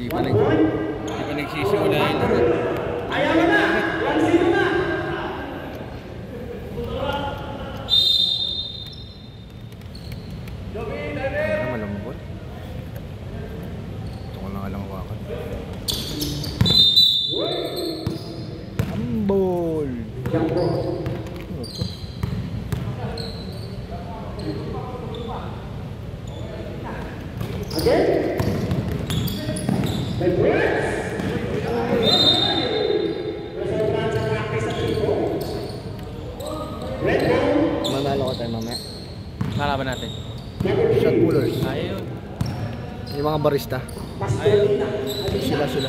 Hindi pa nagsisimula yung laro. Ayaw na! Lansino na! Malambot. Ito ko lang alang hawakan. Jambol! Again? The Brits! Manalo ko tayo mamaya. Kalaban natin. Shot pullers. Ayun. Yung mga barista. Ayun. Sila.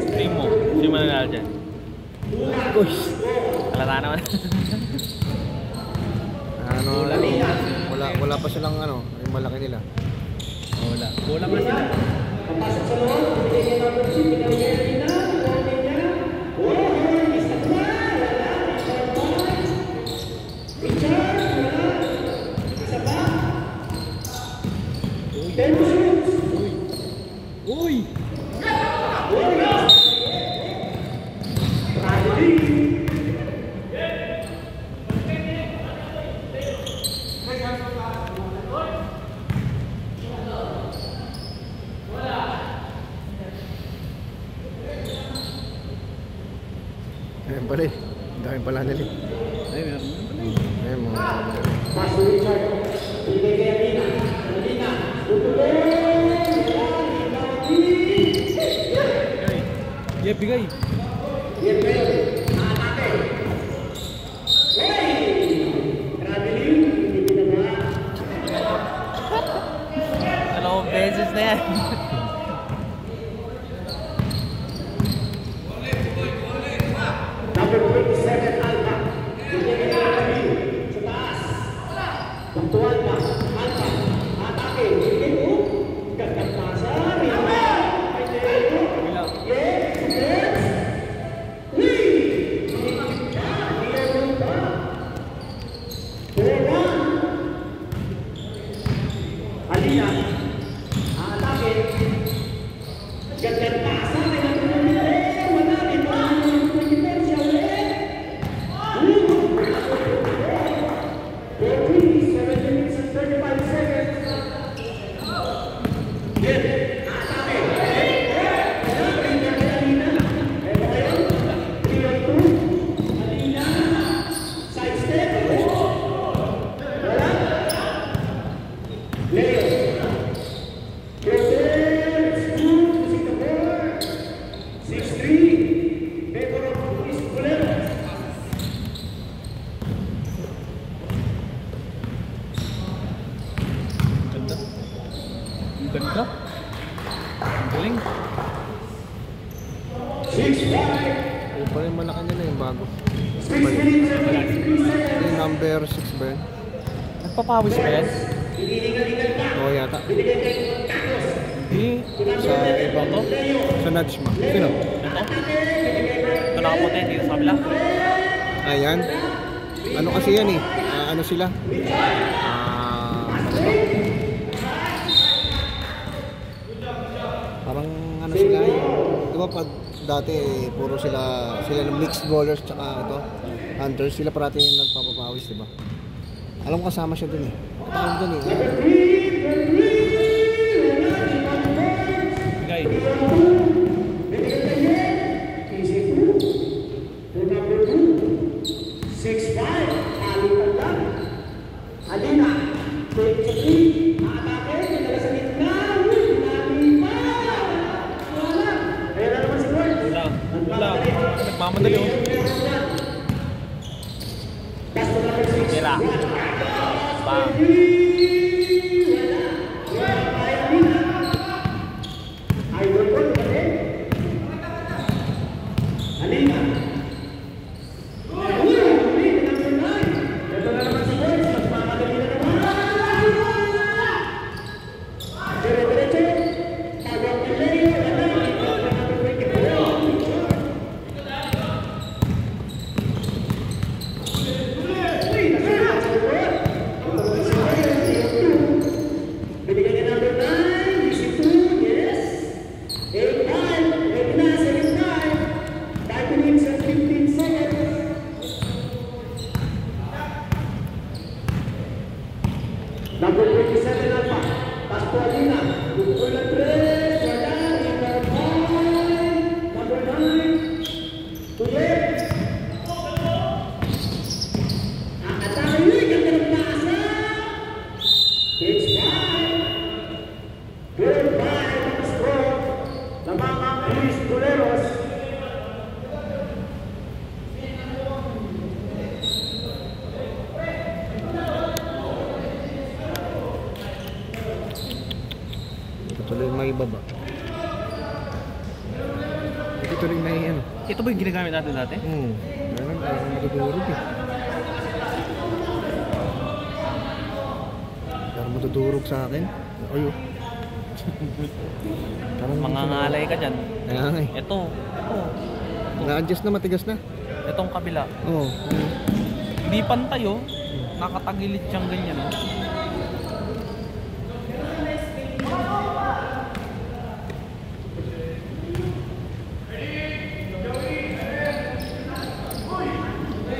Primo. Sino mananalo dyan? Uy! Halata naman. Ano, wala pa silang ano, yung malaki nila. Wala. Kulang na sila. Uy! Ayan pala eh. Ang dami pala nila eh. Ay, meron. Ayan mga Yeah, bigay. Dalawang beses na yan. Number 27, Alba. Bigyan ka na kami. Sa taas. Pagtuan pa. Alba. Atake. Bigyan mo. Gagkat pasa. Rima. Ay, Diego. Yes. Yes. Lee. Diego pa. Diego. Alina. Atake. Gagkat pasa. Ganda. Ang galing. Yung pala yung malaki nila yung bago. Yung number 6 ba yun? Nagpapawis pa yan? Oo yata. Hindi. Sa ibang to? Sa nudge mo. Sino? Ito? Ito nakaputi dito sa kabila. Ayan. Ano kasi yan eh? Ano sila? Parang ano sila eh. Diba pag dati puro sila ng mixed bowlers tsaka ito, hunters, sila parati yung nagpapapawis, diba? Alam ko kasama siya dun eh. Katawag dun eh. Bigay. Alina, 23, atake, nagdala sa gitna, dinami pa! Wala! Kaya na naman si Gord. Wala. Nagmamadali oh. Tira. Bang. Idol Gord pa rin. Alina. Diretso, tagap ng Leo. Ito rin na yan. Ito ba yung ginagamit natin dati? Meron, ayaw matutulog eh. Parang matutulog sa akin. Ayo. Mangangalay ka dyan. Kaya nga eh. Ito. Na-adjust na, matigas na. Itong kabila. Oo. Hindi pantay oh. Nakatagilid siyang ganyan oh.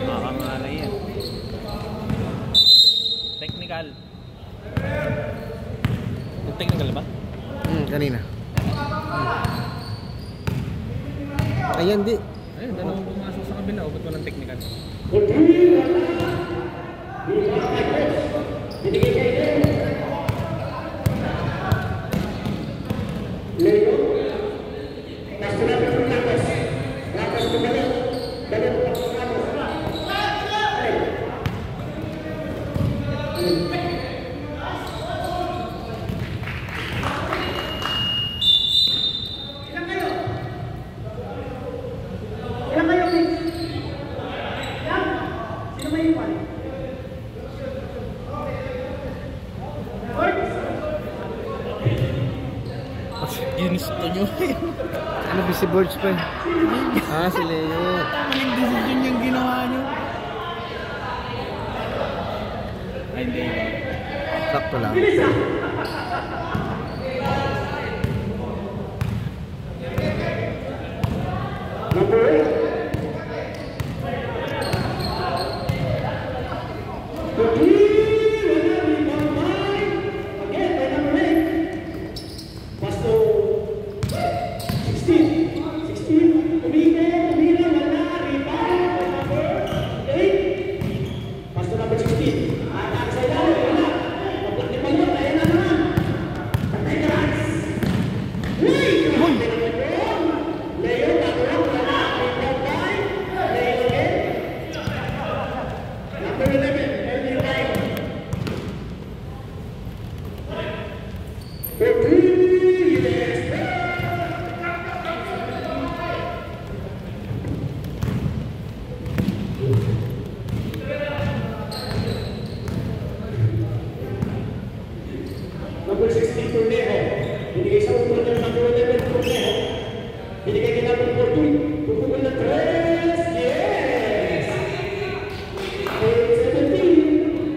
Nakakangalay yan. Technical. Technical ba? Kanina. Ayan, di. Ayun, dalawang pumasok sa kabila. O, ba't walang technical? Ginusto nyo. Ano, busy boards pa eh. Si Leo. Maling decision yung ginawa nyo. Ay, hindi ba? Sakto lang. Number 16 Tornejo. Binigay sa umul ng number 11 Tornejo. Binigay kay number 14. Pupukul ng 3. Yes! 17.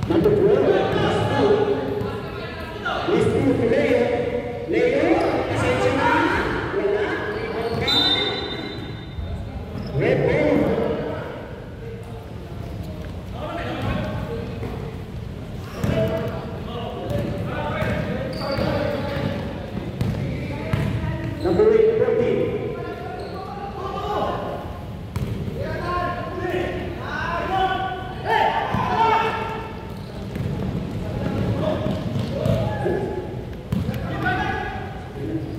Number 12. Miss Poo to Leo. Leo, pasensya na. Wala. Red ball. Number 8, 14.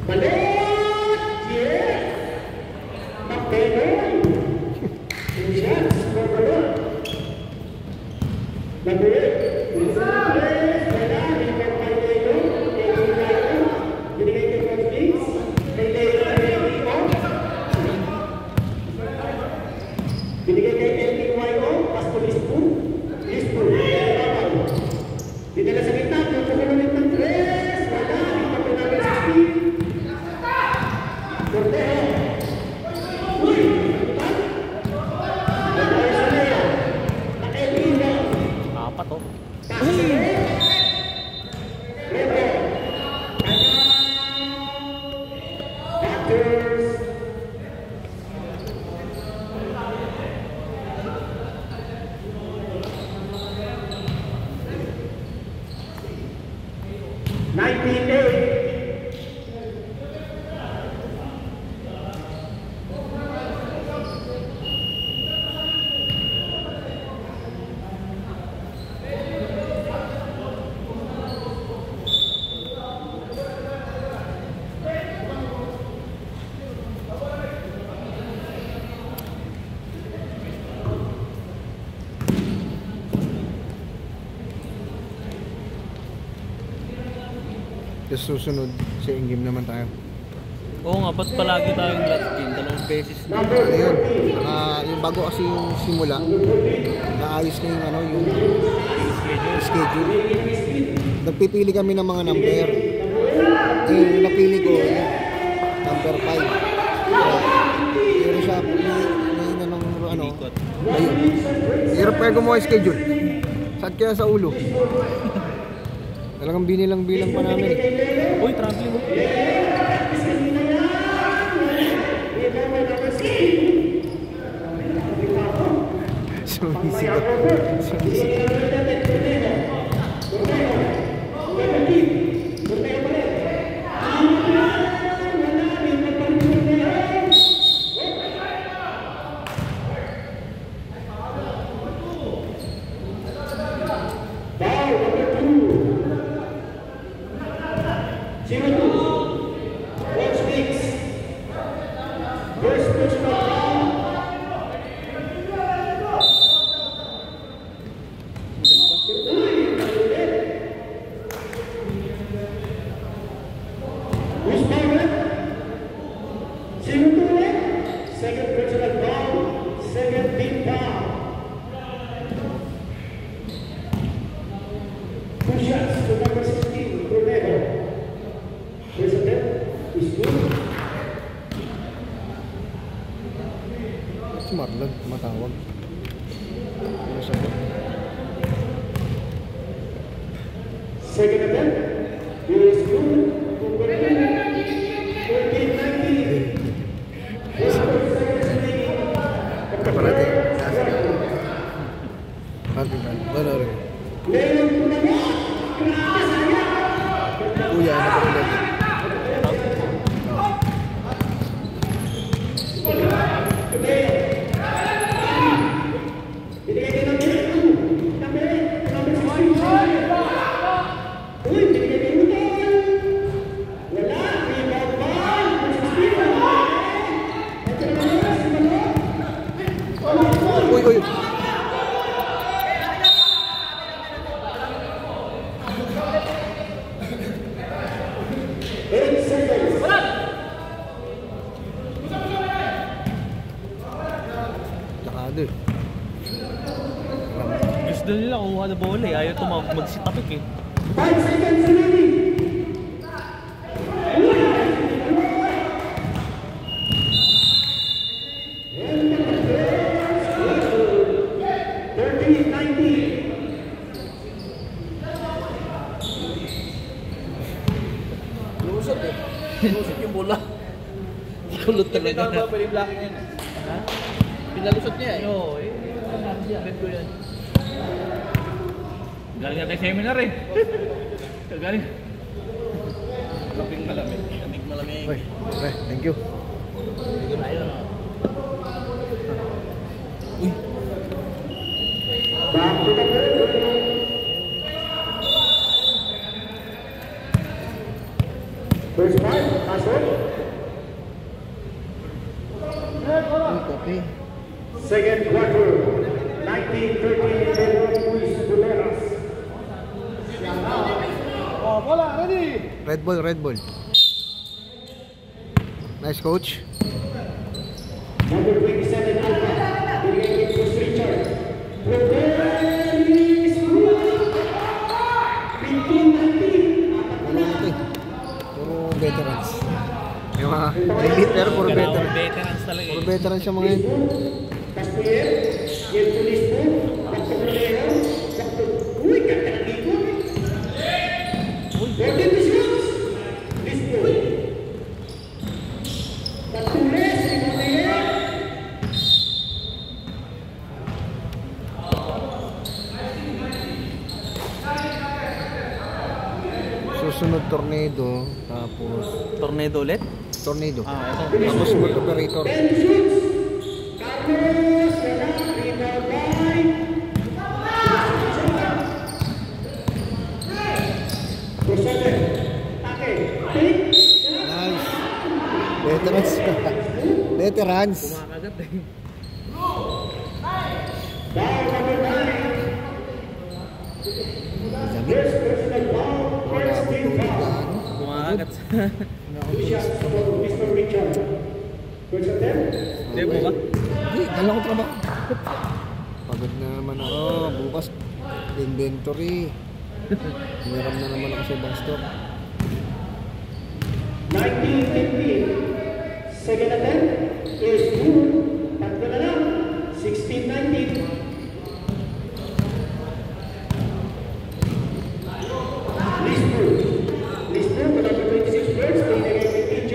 Balot! Yes! Mapenoy! Two shots for Balot. Number 8. Wala, binigay kay Leo. Binigay kay Coach Biggs. Kay Leo na Leo. Binigay kay LTYO. Pasto Lispo. Lispo. Dinala sa gitna. Pagkakulit ng 3. Wala. Dito po namin 16. Cortejo. Uy! Nagbayo sa Leo. Naka-Elvino. Apat oh. Batters. Tapos susunod, sa in-game naman tayo. Oo nga, ba't palagi tayong last game? 2 beses na. Ano yun? Yung bago kasi yung simula, naayos na yung ano, yung schedule. Nagpipili kami ng mga number. Yung napili ko, number 5. Pero siya, may na ng ano, ayun. Hirap kaya gumawa yung schedule. Saan kaya sa ulo? Talagang binilang-bilang pa namin eh. Uy, traveling mo. Sumisigaw. Sumisigaw. Si Marlon, matawag. Ano sabi? Second attempt. Is good. Parating. Parating. Ano rin? Kuya, ano pa rin lagi? Uy. Lakado eh. Gusto nila kuha na bola eh. Ayaw ito magsitapik eh. 5 seconds remaining. Lusot eh. Lusot yung bola. Kulot talaga. Hindi na ba blocking yan eh? Ha? Pinalusot niya eh. Oo eh. Bet ko yan. Galing natin seminar eh. Galing. Kaping malamig. Kamig malamig. Uy, pre, thank you. Hindi na yun. Uy. Back to the field. First part, password. Uy, kape. Second quarter, 19-13 in favor of Luis Buleras. Red ball. Nice, coach. Number 27, Alpha. Bigay kay Coach Richard. Rodelis Cruz. 15-19. Ano ito eh? Puro veterans. Yung mga elite pero puro veterans. Veterans talaga Puro eh. veterans siya mga yun. Castier, Gil Tulispo, Dr. Molero, Dr. Uy, ganda ng ikot. 14 shots. Lispo. Tatules, Imanea. Susunod tornado, tapos Tornado ulit? tornado. Ah, ito. Tapos sport operator. 10 shoots. Carlos, wala, rebound by. Rosales, atake, pick. Nice. Veterans. Veterans. Kumakagat eh. Foul number 9. Lamig. First personal foul, Wala first akong team tubig na foul. ano. agad. Two shots for Mr. Richard. First attempt. Hindi mo ba? Hindi, dala ko trabaho. Pagod na naman ako. Bukas, inventory. Meron na naman ako sa ibang store. 19-15. Second attempt is good. Tatlo na lang. 16-19. Lisbon, wala pa 26 birds. Pinagay kay TJ.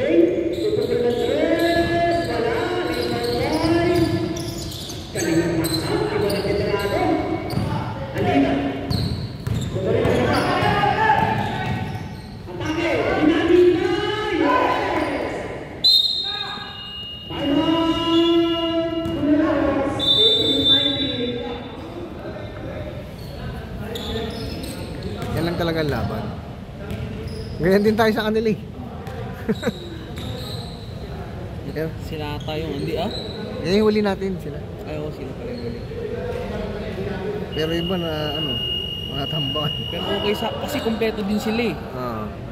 Tutugal na 3. Wala. Liman 5. Kalingang masak. Iba na veterano. Alina. Tutuloy na siya. Atake. Pinagin na. Yes! Taiwan. Kulas. 18-19. Yan lang talaga ang laban. Ganyan din tayo sa kanila eh. Yeah. Sila ata yung hindi ah. Yan yung huli natin sila. Ayaw sila pala yung huli. Pero iba na ano, mga tambakan. Pero okay sa, kasi kompleto din sila eh.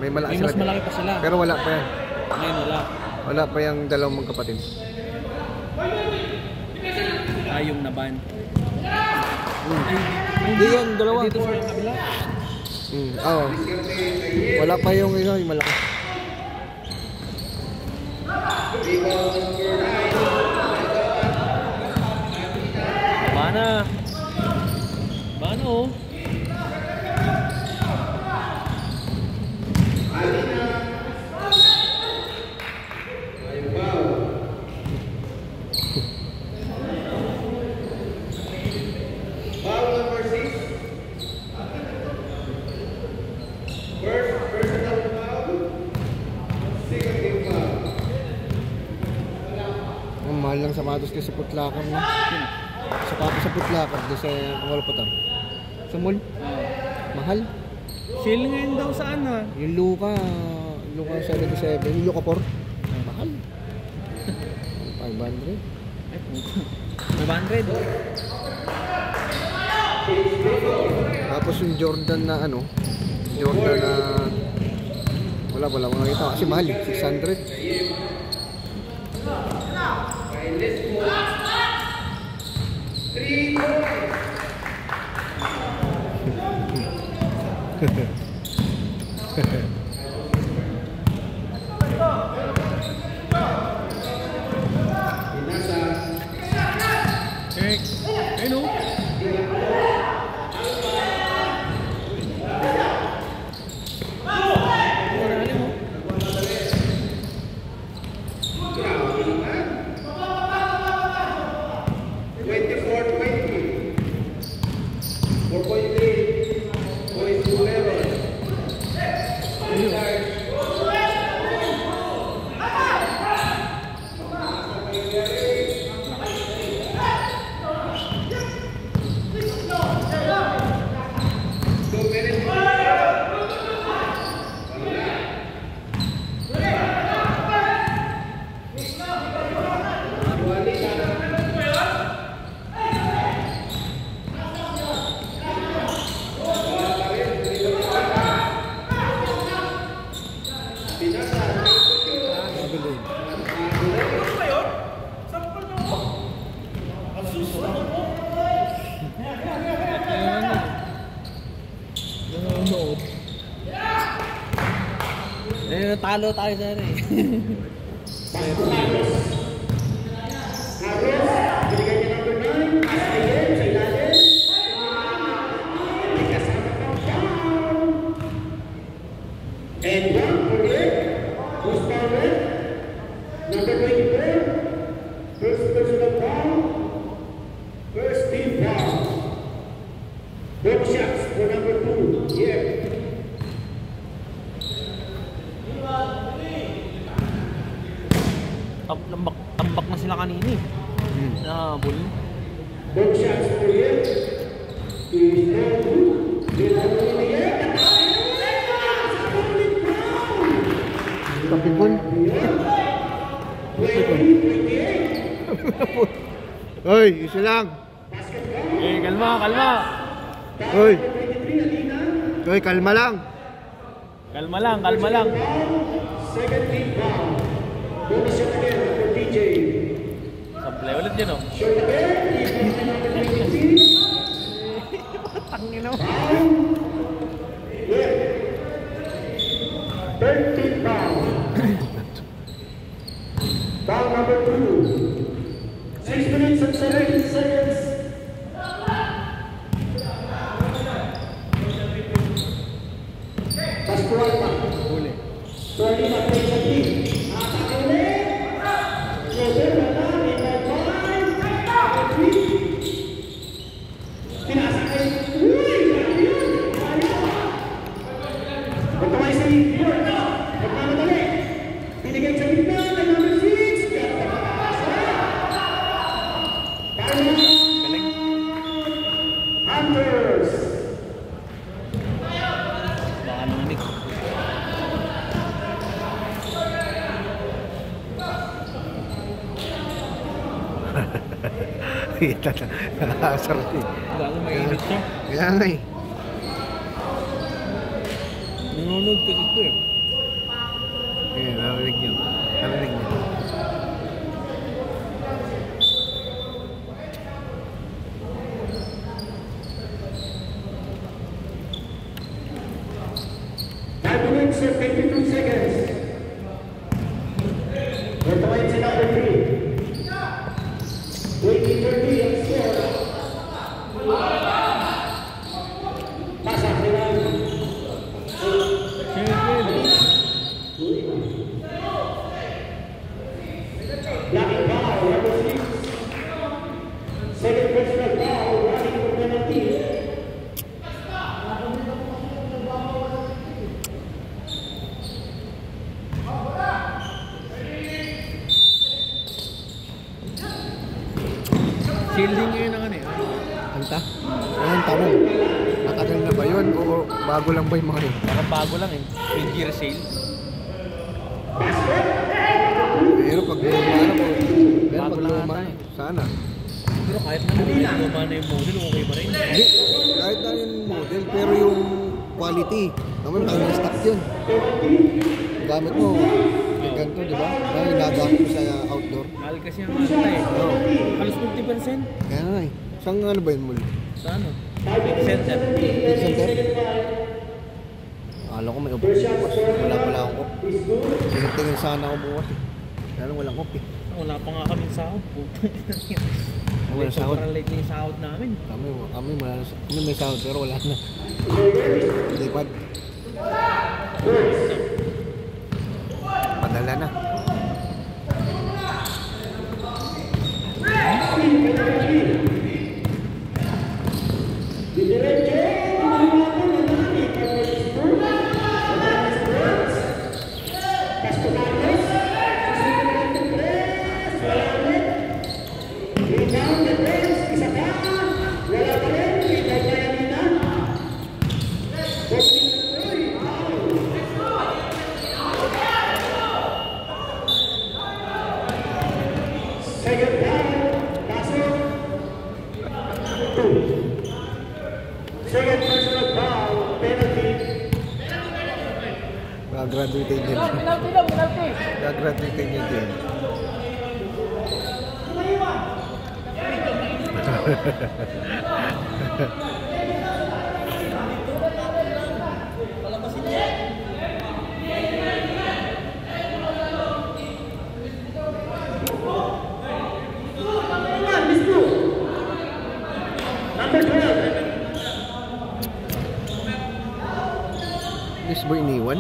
May malaki May sila. mas malaki pa sila. Pero wala pa yan. Ngayon wala. Wala pa yung dalawang magkapatid. Yung naban. Hindi yan, dalawa. Dito sa kabila. Oo. Wala pa yung yung malaki. Bana. Bana oh. Ang mahal ng sapatos kasi sa Putlakan no? Sapatos sa Putlakan doon sa Walpatan. Sa mall. Mahal. Sale ngayon daw saan ha? Yung Luka 77, yung Luka 4. Mahal. 500. Ay puto. 500 oh. Tapos yung Jordan na ano, Jordan na wala makita kasi mahal eh, 600. Ayun oh. Talo tayo dyan eh. Binigay niya number 9. Asayen sa ilalim. May kasama pang foul. And one for it. Who's fouled? Number 24. First personal foul. First team foul. Both shots for number 2. Yeah. Tambak na sila kanina eh. Bull. Both shots for it. Is no good. Kapipon. Hoy, isa lang. Kalma. Hoy. Hoy, kalma lang. Kalma lang, kalma lang. Second team foul. Bonus shot again for DJ. Sablay ulit yun, oh. Shot again. Number 23. Tangin, oh. Yeah. Third team foul. Foul number 2. 6 minutes and 17 seconds. Pascual pa. Huli. Sorry, mag-play sa team. Atake ulit. Closer na lang. In that line. Number 3. Pinasakay. Uy! Grabe yun! Ayaw! Pagkaway sa York. Pagmamadali. Binigay sa gitna ng number 6. Ganda pa pasa. Galing. Hunters. Baka nanganig. Sarap eh. Gago mainit siya. Kaya nga eh. Nanonood kasi ito eh. Eh, narinig nyo. Narinig nyo. Five minutes and 52 seconds. Pagkaway sa number 3. 20-30 ang score. Pasa, kailangan. Blocking foul, number 6. Second personal foul, running for penalty. Shielding nyo yun ang ano eh. Anta? Ayun, tanong. Matagal na ba yun? O bago lang ba yung mga yun? Parang bago lang eh. Yung gear sale. Pero pag lumana po. Pero Bago pag lang lumana. ata eh. Sana. Pero kahit na luma na yung model, okay pa rin. Hindi. Kahit na yung model, pero yung quality. Naman, ang stock yun. Gamit mo. Yung ganito, di ba? Dahil nagamit mo sa outdoor. Mahal kasi ang ata eh. Oo. Halos 50%. Kaya nga eh. Saan ano ba yun muli? Sa ano? Center. Center? Akala ko may upo bukas. Wala pala akong up. Tingin sana ako bukas eh. Kaya lang walang up eh. Wala pa nga kami sahod. Wala sahod. Sobrang late na yung sahod namin. Kami may sahod pero wala na. Lipad. Padala na. Second down, pasok. 2. Second personal foul, penalty. Gagraduating yun. Gagraduating yun din. Number 12. Miss Boy iniwan?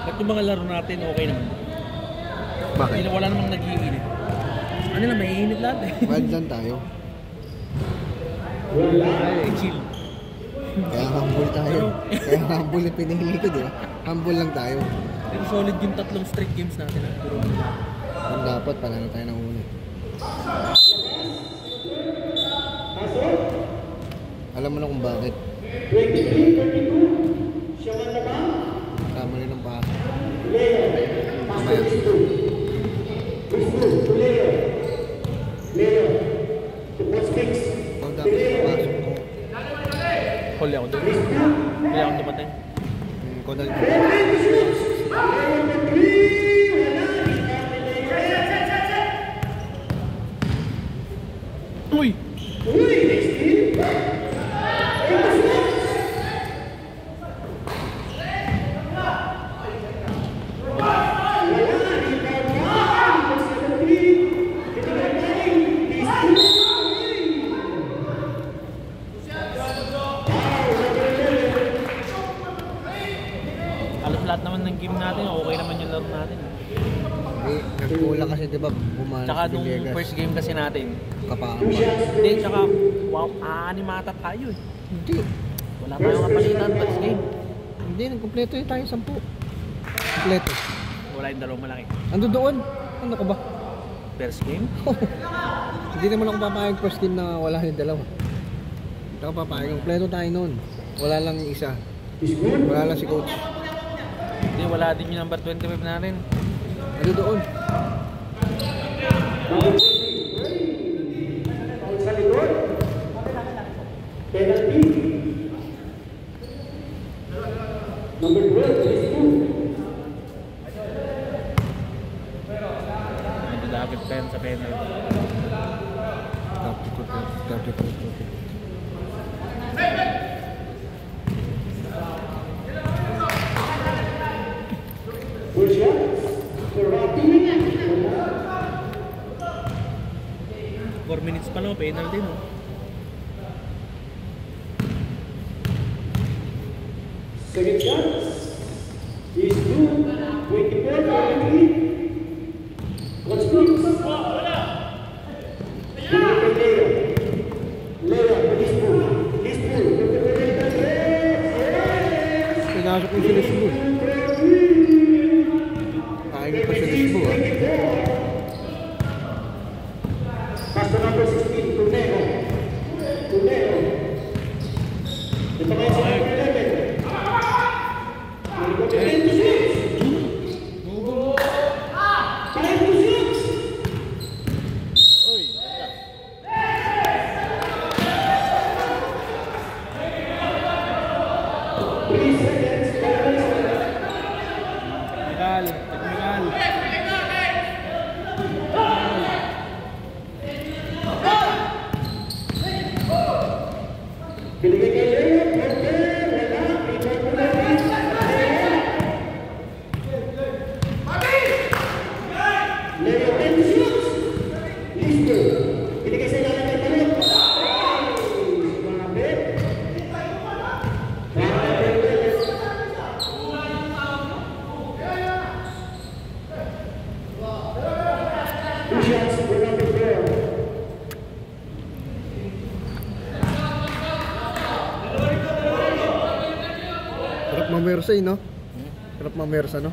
Ba't yung mga laro natin okay naman? Bakit? Hindi na wala namang nag-iinit. Ano lang, may init lahat eh. Wild lang tayo. Ay, chill. Kaya humble tayo. Kaya humble yung pinili ko, di ba? Humble lang tayo. Pero solid yung 3 straight games natin. Pero Kung dapat, panalo tayo ng una. Alam mo na kung bakit. 23-32. Siya man na ba? Tama rin ang paso. Leo. Pasok is 2. Is 2 to Leo. Leo. To what's fixed. Kung dapat yung pasok ko. huli ako doon. Huli ako dumating. Ikaw na rin. Uy! Alam lahat naman ng game natin, okay naman yung laro natin. Nagkulang kasi diba bumalas Tsaka si nung Villegas. first game kasi natin, Kapaan. hindi, tsaka wow, aanimata tayo eh. Hindi. Wala tayong kapalitan first game. Hindi, nagkumpleto yun tayo 10. Kompleto. Wala yung dalawang malaki. Ando doon. Ano ka ba? First game? Hindi naman ako papayag first game na wala yung dalawa. Hindi ako papayag. Kompleto tayo noon. Wala lang yung isa. Wala lang si coach. Hindi, wala din yung number 25 natin. Ano doon? Sa likod. Penalty. Number 12 is 2. Nagdagit pa yan sa penalty. Tapos. Good shot. For Rocky. 4 minutes pa lang, penalty no? Second shot is 2. 24-23. What's good? Lea, Lisbon. Pinasok ko si Lisbon. Kain pa si Lisbon ah. Pass to number 16, Tuneo. Ito kaya sa number 11. Time to shoot! Uy, 3 seconds. technical. Binigay kay Leo. Wala. Leo 10 to shoot. Lisbon. Binigay sa ilalim ng talent. Sumabit. Two shots for number 4. Sarap mamersa no? Sarap mamersa no?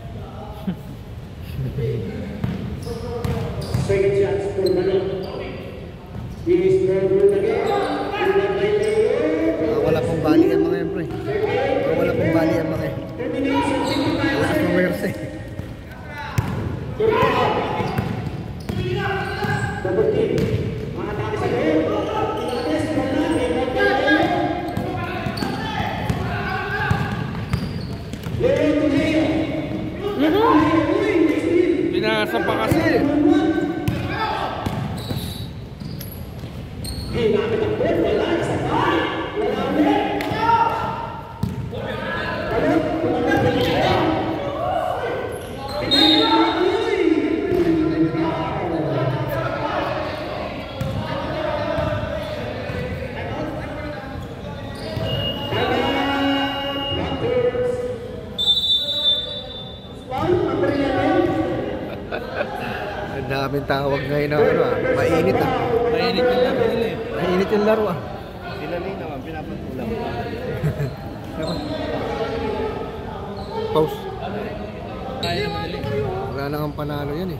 Second shots for Manok. Is no good again. Wala pong bali ang mga yan pre. Wala pong bali ang mga yan. Termination 55 Lakas mamersa eh. Double team. Mga tali sa loob. Tinates, wala. Leo to Leo. Uy, next team. Pinasa pa kasi. Ginamit ang board. Wala. Isa pa. Wala ulit. Balot. Tumanggap ng isa. Ang daming tawag ngayon na ano ah. Mainit ah. Mainit yung laro nila eh. Mainit yung laro ah. Sila rin naman, pinapatulang. Pause. Kaya naman nila eh. Wala nang ang panalo yan eh.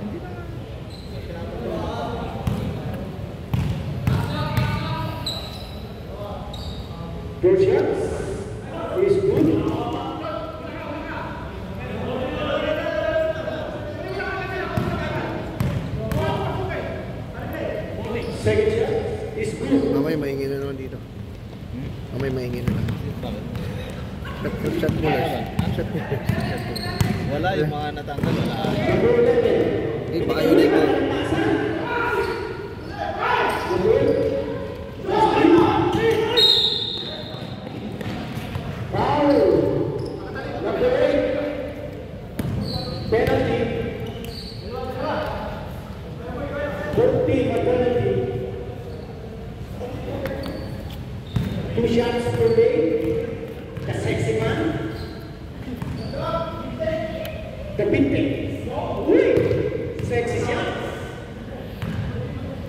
Good shots. Is good. Second shot is good. Mamay maingin na naman dito. Mamay maingin na naman. Nag-shot mo lang. shot niya. Wala yung mga natanggal, wala. Eh, baka yun ito. Penalty. 40 penalty. 2 shots per day. The sexy man. The pinting. Uy! Sexy siya.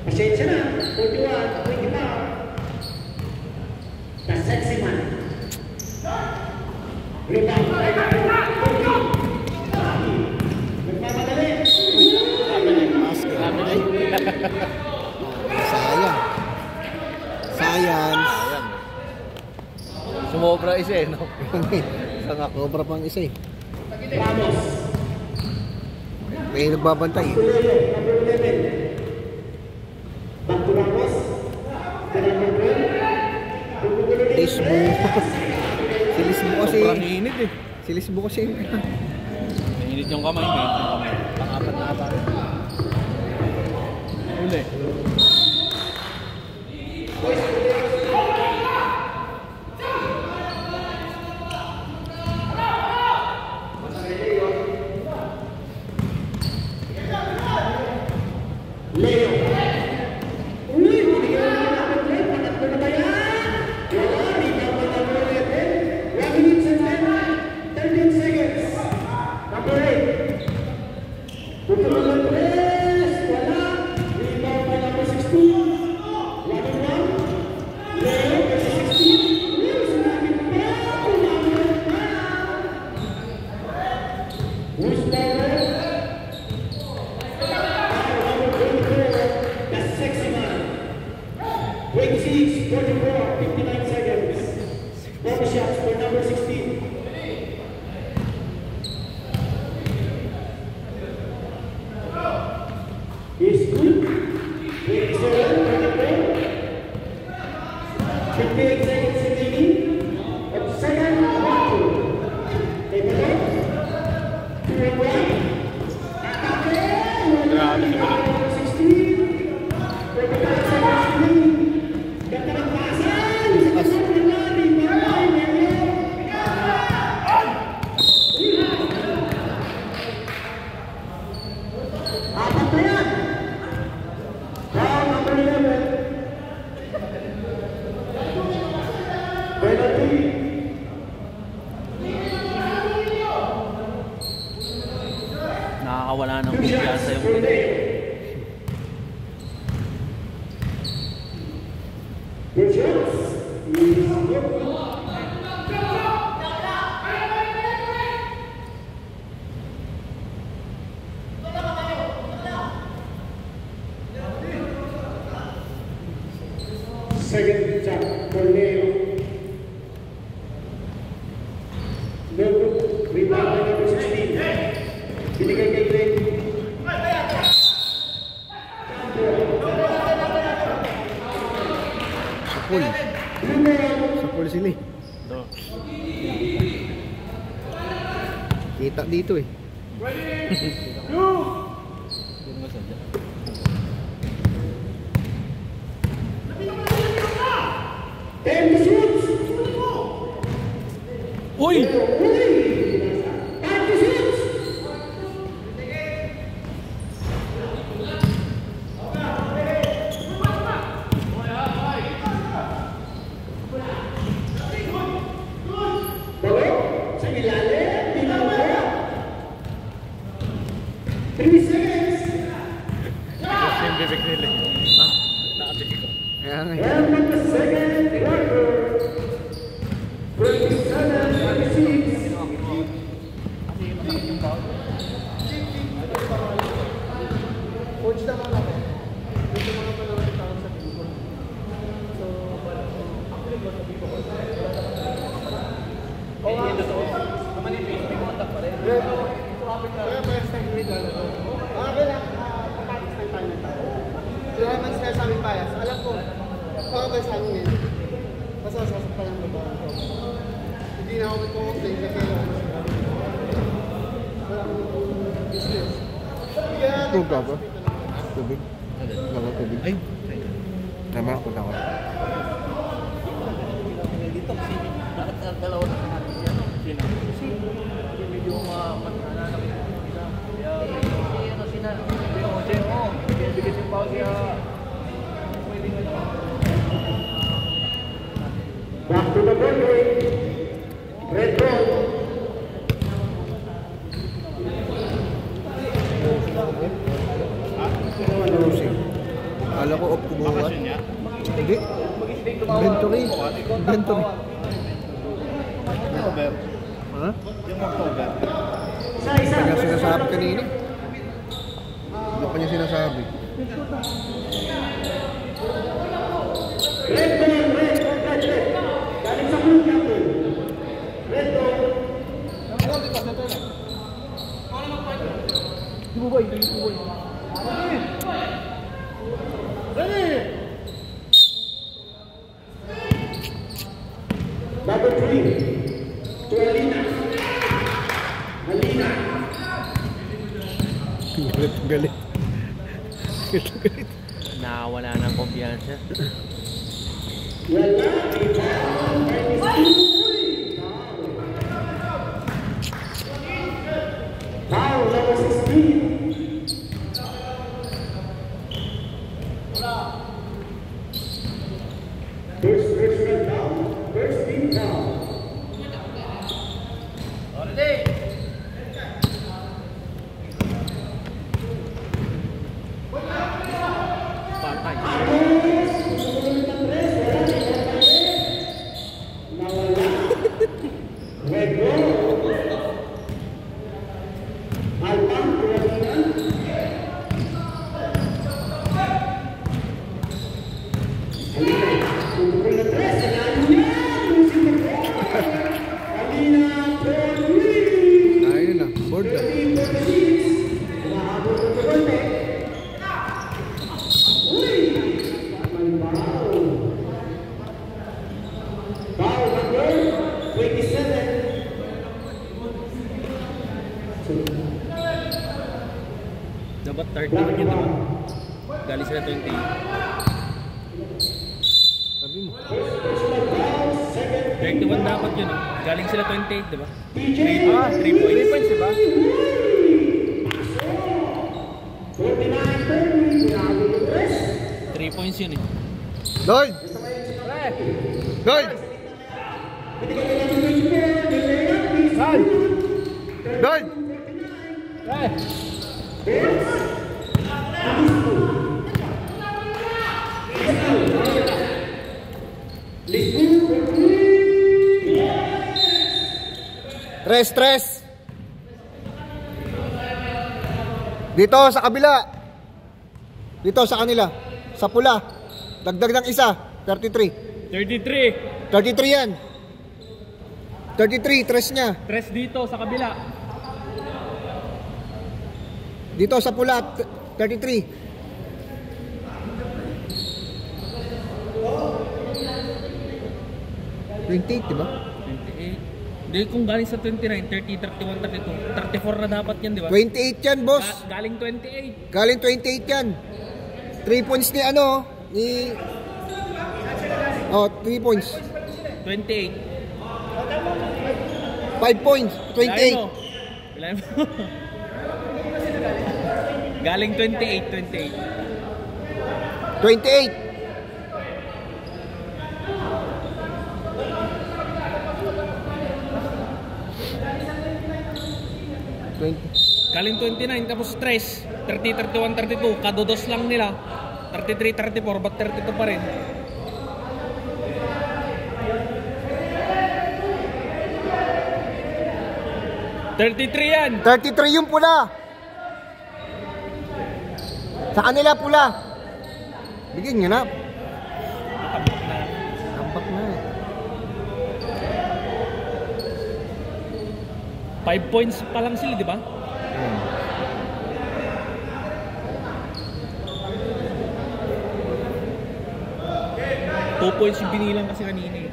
Pasensya na. 41, 25. The sexy man. Rebound. Nagmamadali. Sayang. Science. Ayan. Sumobra isa eh, no? Sobra pang isa eh. Ramos. May nagbabantay eh. Tuloy, number 11. Back to Ramos. To number 12. Lisbo. Si Lisbo kasi. Sobrang init eh. Si Lisbo kasi. Mainit yung kamay, mainit yung kamay. Pang-apat na ata. Uli. Leo. Uy, binigyan na number 12. Panatlo na ba yan? Wala, rebound na number 11. 1 minute and 13 seconds. Number 8. Putulong ng 3. Wala. Rebound na number 16. 1 and 1. Leo versus 16. Uy, sinabi pa. Umamit pa. Who's power? The sexy man. 26, 44, 59 seconds. Double shots for number 16. Is good. 27, 24. 58 seconds remaining. At second, 1-2. Take a look. 2 and 1. Grabe si Manong. 16. 45 seconds remaining. Ganda ng pasan. Sa natin. Apat na yan. Foul number 11. Penalty. Nakakawala ng 2 kumpiyansa shots yung for Leo. Good shots. Is good. Second shot for Leo. No good. Rebound by number 16. Binigay kay Greg. Sa pool. Sa pool sila eh. Kita dito eh. Yun nga sadya. Ten to shoot. Uy! Time to shoot. Balo, sa ilalim, tinawag. 3 seconds. Kasi yung bibig nila. Ha? Nakabig ko. Kaya nga eh. And with the second quarter, 27-26. Coach naman ako. Dito mga pala ulit ako sa Bicol. So, actually, ba sa Bicol? Oo nga. Naman yung Facebook, may contact pa rin. Pero, traffic na. Kaya first time with ano. Okay lang, papatis na tayo ng tao. Kaya naman sila sa aming bias. Alam ko, okay sa amin ngayon. Basta sasap pa lang ba? Hindi na ako mag-complain kasi Tubig ka ba? Tubig? Gawa tubig. Ay, Tama, punta ko. dito kasi bakit dalawa na natin yan? Kasi medyo mananakit yung isa. Kaya kasi ano sina, binibigit yung pao kaya pwedeng ano. Back to the ball game. Red ball. Kala ko off kumuha. Hindi. Inventory. Inventory. Ha? Isa. Kanya sinasabi kanina. Ano pa niya sinasabi? Red ball, red. Galing sa blue captain. Red ball. Number 3 to Alina. Galit, galit. Galit. Nawala ng kumpiyansa. Wala. Foul number 16. First personal foul. First team foul. Patay. Red ball. Alpang Kuwalingan. Alina, tutukol na tres. Alina, losing the ball. Alina, Ayun na, board na. 13-46. Umahabol ng tukonte. Uy! Foul. Foul number 27. Dapat 30 yun naman. Galing sila 20. Sabi mo. 31 dapat yun. Galing sila 28, diba? 3 points, diba? 49-30. Umahabol ng tres. 3 points yun eh. Lloyd! Lloyd! Lloyd! Tres. Dito sa kabila. Dito sa kanila. Sa pula. Dagdag ng isa. 33. 33. 33 yan. 33, tres niya. 3 dito sa kabila. Dito sa pula, 33. $28, diba? 28. Hindi, kung galing sa 29, 30, 31, 32. 34 na dapat yan, di ba? 28 yan, boss. Galing 28. Galing 28 yan. 3 points ni ano, ni... Oh, 3 points. 28. 5 points, 28. Bilay mo. Galing 28, 28. 28. Galing 29, tapos 3. 30, 31, 32. Kadodos lang nila. 33, 34, but 32 pa rin. $33 yan. 33 yung pula. Sa kanila pula. Bigyan nyo na. Tambak na. 5 points pa lang sila, di ba? Hmm. 2 points yung binilang kasi kanina eh.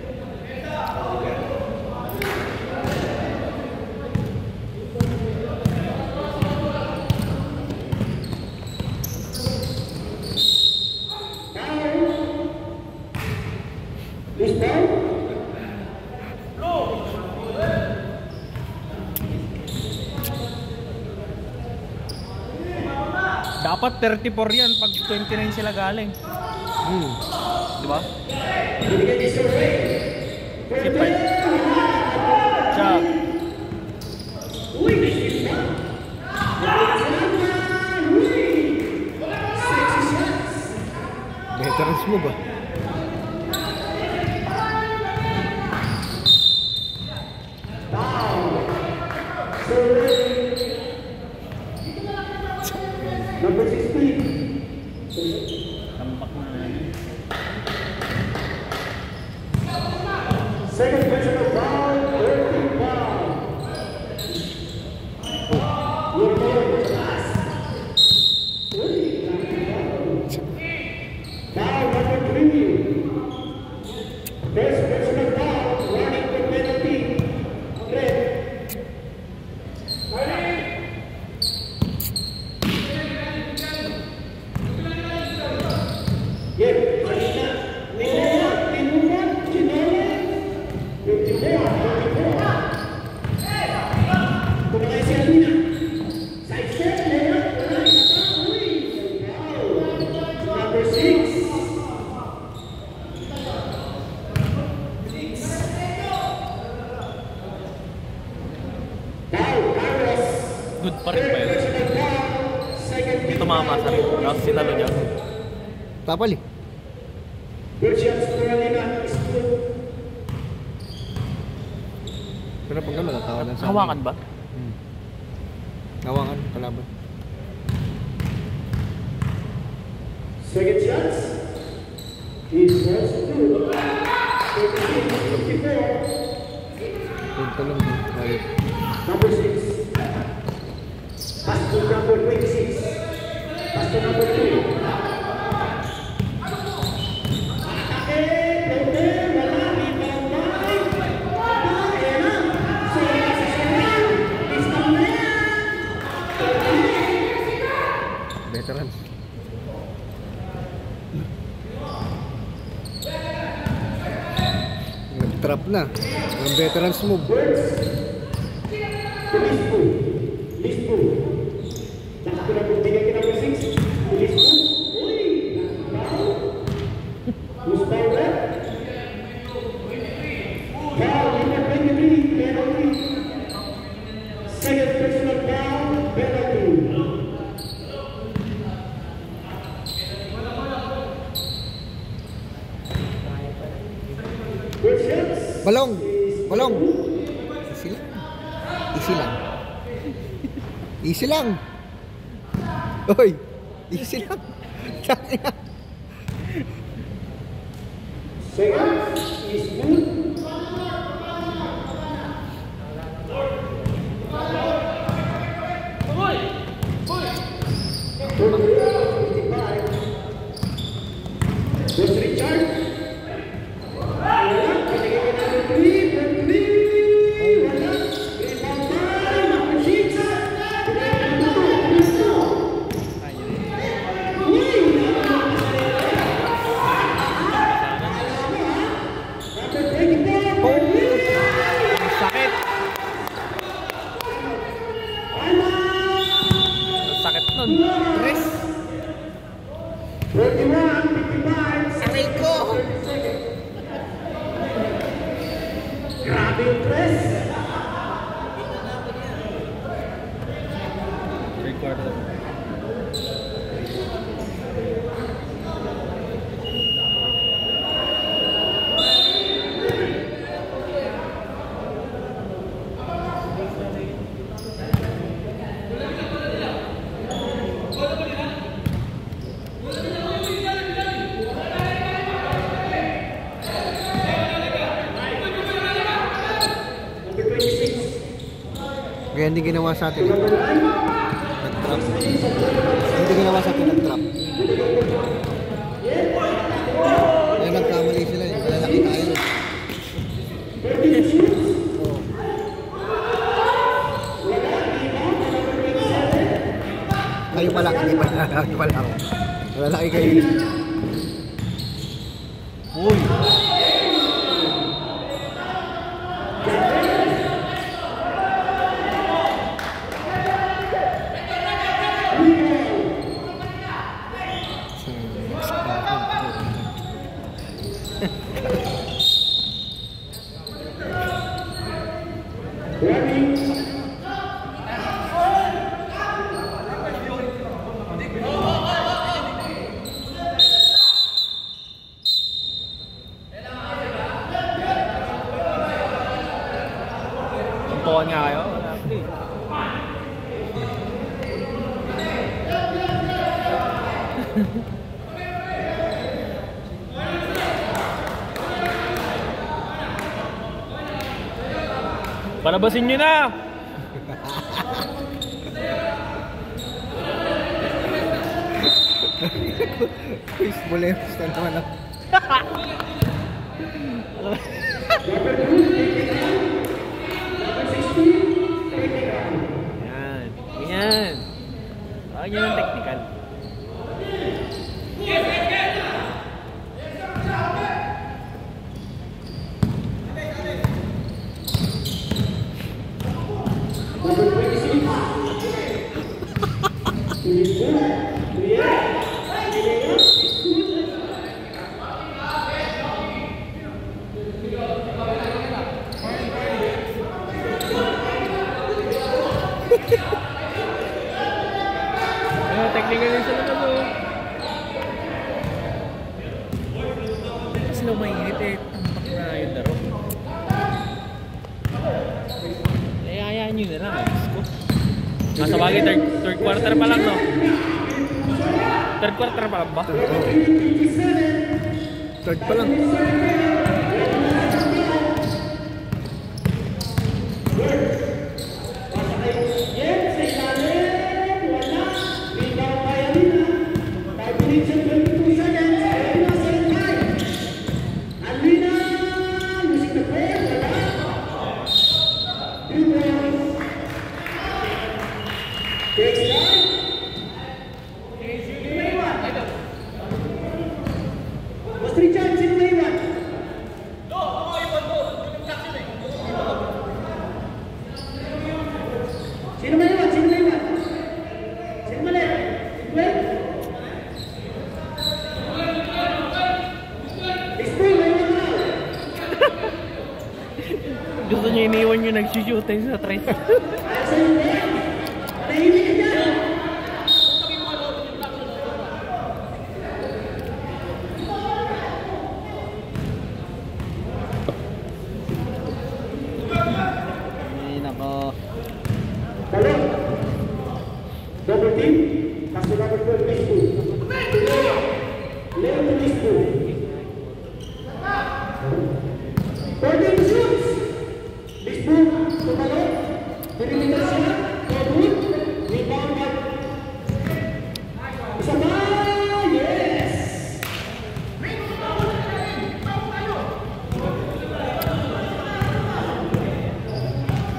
Dapat 34 yan pag 29 sila galing. Di ba? Si Pai. Siya. Veterans mo ba? Number 16. Tambak na. Second personal foul, 13 foul. Your player was last. Foul number 3. First personal foul, warning for penalty. Red. Yeah, kanina. Tinuan, Chinola. 54. Kumakay si Alina. Side step, Lena. Wala, isa pa. Uy, foul. Number 6. Foul, Carlos. Good pa rin pa yun. Personal foul, second Ito mamasa rin. Tapos si Talo niya. Tapal eh. Good shots for Alina. Is good. Pero pag naman, natawanan sa Hawakan ba? Hawakan, kalaban. Second shots. Is also good. 54. Punta lang eh. Ayun. Number 6. Pass to number 26. Pass to number 2. Veterans. Nag-trap na. Ang veterans move. Lispo. Lispo. Pass to number 6. Lispo. Uy! Foul. Who's foul red? Foul number 23. Penalty. Second personal foul. Penalty. Good shots. Balong! Balong! Easy lang. Easy lang. Easy lang. Oy! Easy lang. Second is good. There's Richard. Sakit. Sakit nun. Tres. 31, 55. Aray ko. Grabe yung press. Record. Number 26. Kaya hindi ginawa sa atin. Nag-trap. Hindi ginawa sa atin nag-trap. Kaya nagkamali sila. Yung malalaki tayo. Oo. Kayo pala. Hindi pala. Kayo pala ako. Malalaki kayo. Uy. Tuntukan nga kayo. Palabasin nyo na! Chris Boleros na naman ako. Yan. Yan. Bakit yun ang technical? Technical din sa labas o. Kasi lang mainit eh. Tampak na yung laro. Eh, hayaan nyo na lang. Nasa bagay, third quarter pa lang, no? Third quarter pa lang ba? Third pa lang. Gusto niya iniwan yung nag-shooting sa tres. Ay, nako. Double team, pass to number 12, Lisbu. Leo to Lisbu. 14 shoots. Lisbu, tumalon. Perimeter siya. Edwin, rebound back. Isa ba? Yes!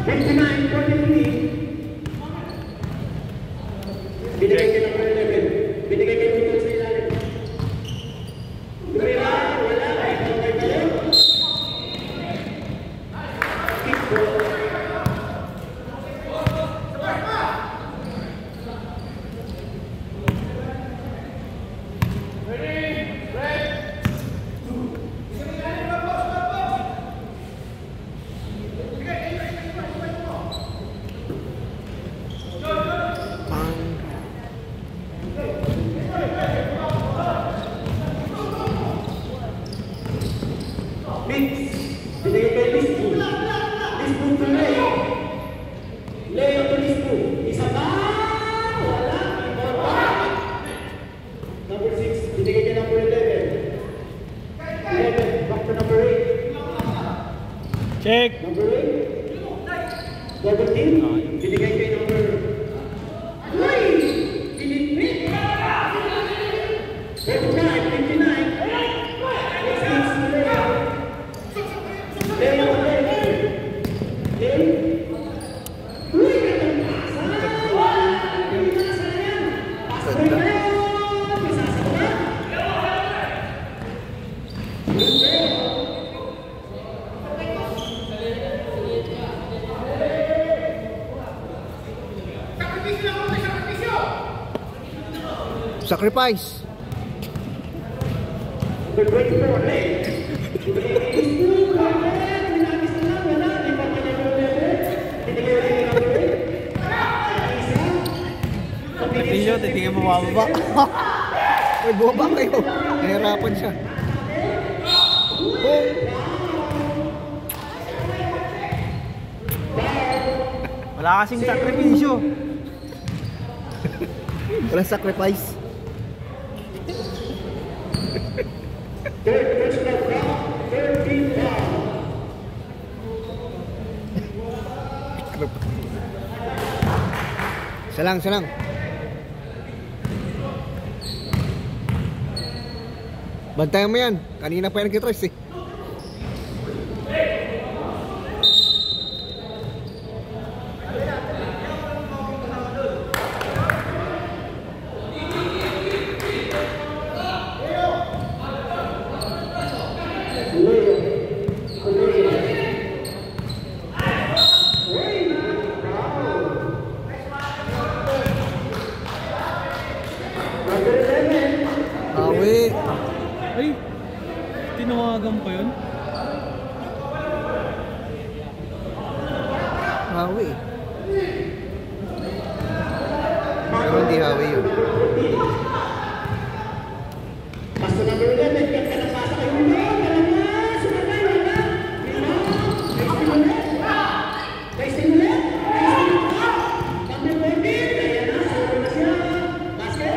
59-43. Binigay kayo ng 11. Binigay kayo ng sa ilalim. Lumira, wala. Ikaw kayo tayo. Kick ball. Binigay kayo Lisbu. Lisbu to Leo. Leo to Lisbu. Isa ba? Wala. Number 6. Binigay kayo number 11. 11. Back to number 8. Check! Number 8. Double team. Binigay kayo number 9. Pinipit. 49. 59. Sacrifice. Binigay Sakripisyo, titingin mo mababa. Uy, bumaba kayo. Nahirapan siya. Boom! Wala kasing sakripisyo. Walang sacrifice. Salang. Bantayan mo yan. Kanina pa yan nag-trace eh. Awi. Ay, tinawagan pa yun? Hawi. Pero hindi hawi yun. Pasto number 11, ganda ng pasa kay Julio. Kalabas, sumabay, wala. Tasting ulit. Number 14, ayan na, solo na siya. Basket.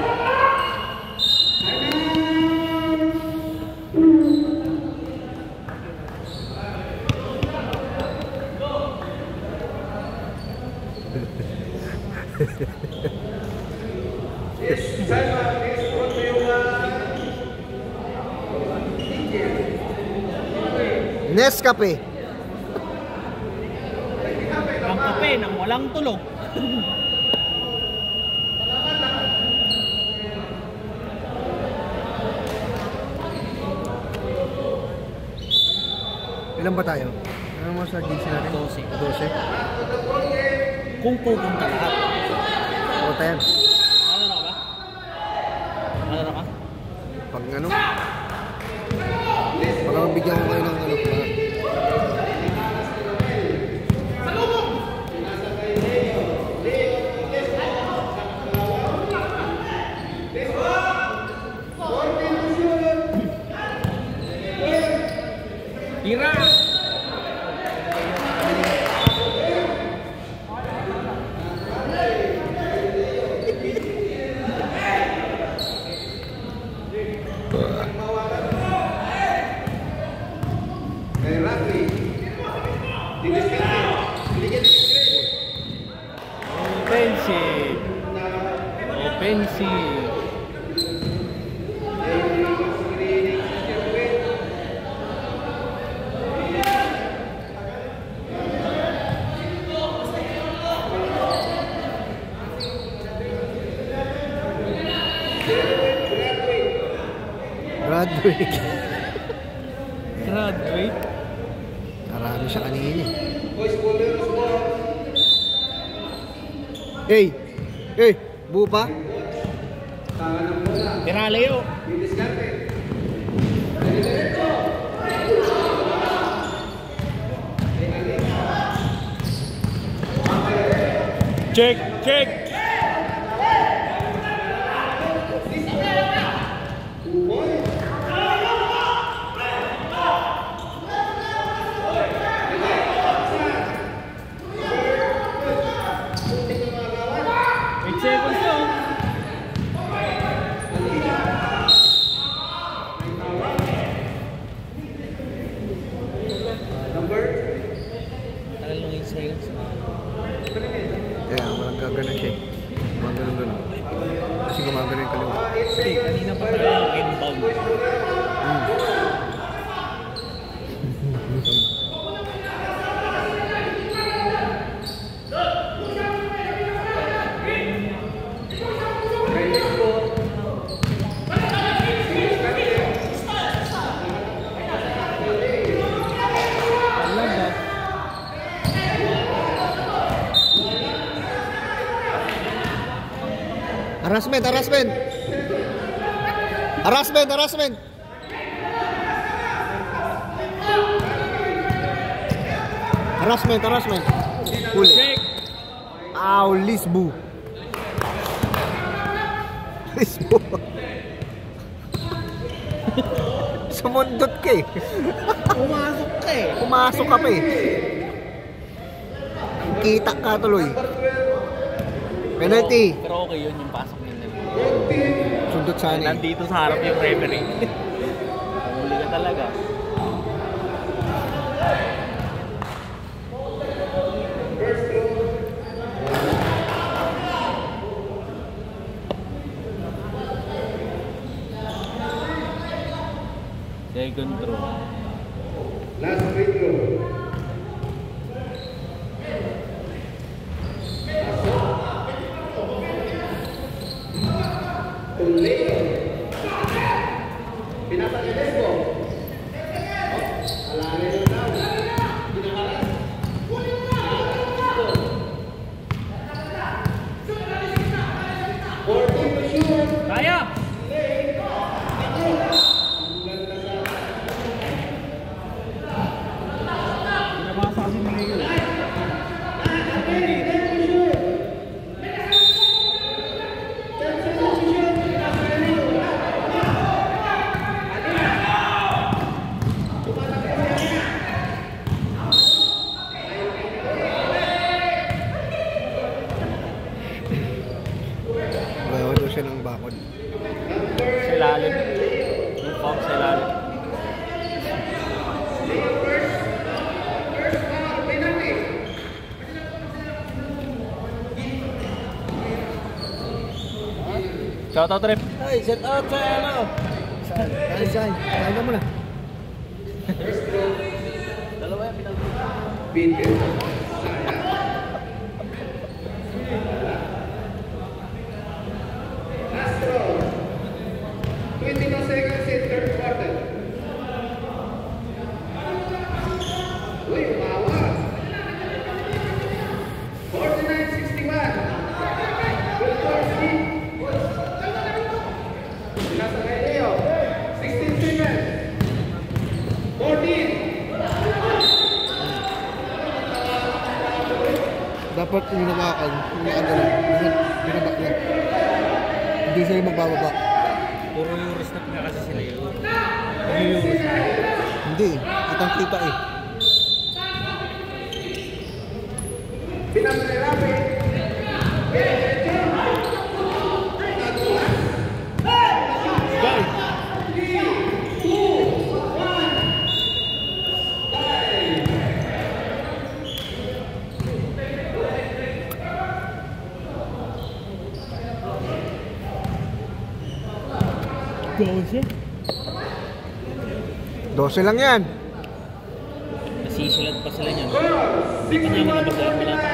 Nescafe. Ang kape nang walang tulog. Ilan ba tayo? Ano mo sa GC natin? 12. 12? Kung pupunta lahat. O, 10. Ano na ba? Ano na ka? Pag ano? Pag mabigyan ko kayo ng ano pa. Tira! Offensive! Offensive! Graduate. Graduate? Marami siya kanina eh. Hey! Buo pa? Tira, Leo! Check! Seconds lang. Tagal lang yung seconds. Kaya, walang gaganan siya eh. Gumagano. Kasi gumagano yung kaliwa. Hindi, kanina pa tayo inbound. Harassment! Huli. Check! Aw, Lisbu. bilis mo. Sumundot ka eh. Pumasok ka eh. Pumasok ka pa eh. Kita ka tuloy. Penalty. Pero okay yun yung pasok nila. Sundot sana eh. Nandito sa harap yung referee. Huli ka talaga. Second throw. Last free throw. Toledo. Pinapalilis mo. Alangin mo daw. Pinakalas. Kaya! Pinabasa si Mayo. Bayawan daw siya ng bakod. Sa ilalim. Yung foul sa ilalim. Shoutout rep. Ay, shout out sa ano. Saan? Kain ka muna. Dalawa yan, pinag- Bitin. Last row. 22 seconds in third quarter. Uy, umawas. 49-61. Good for Steve. Nasa kay Leo. 16 seconds. 14. Dapat yung nawakan, yung nakagano, binabak niya. Hindi siya yung magbababa. Puro Eurostep nga kasi sila yun. Eurostep. Hindi, kitang kita eh. Pinapalirapi. Gose? 12 lang yan. Nasisilat pa sila niyan. Hindi pa niya malabas sa pinata.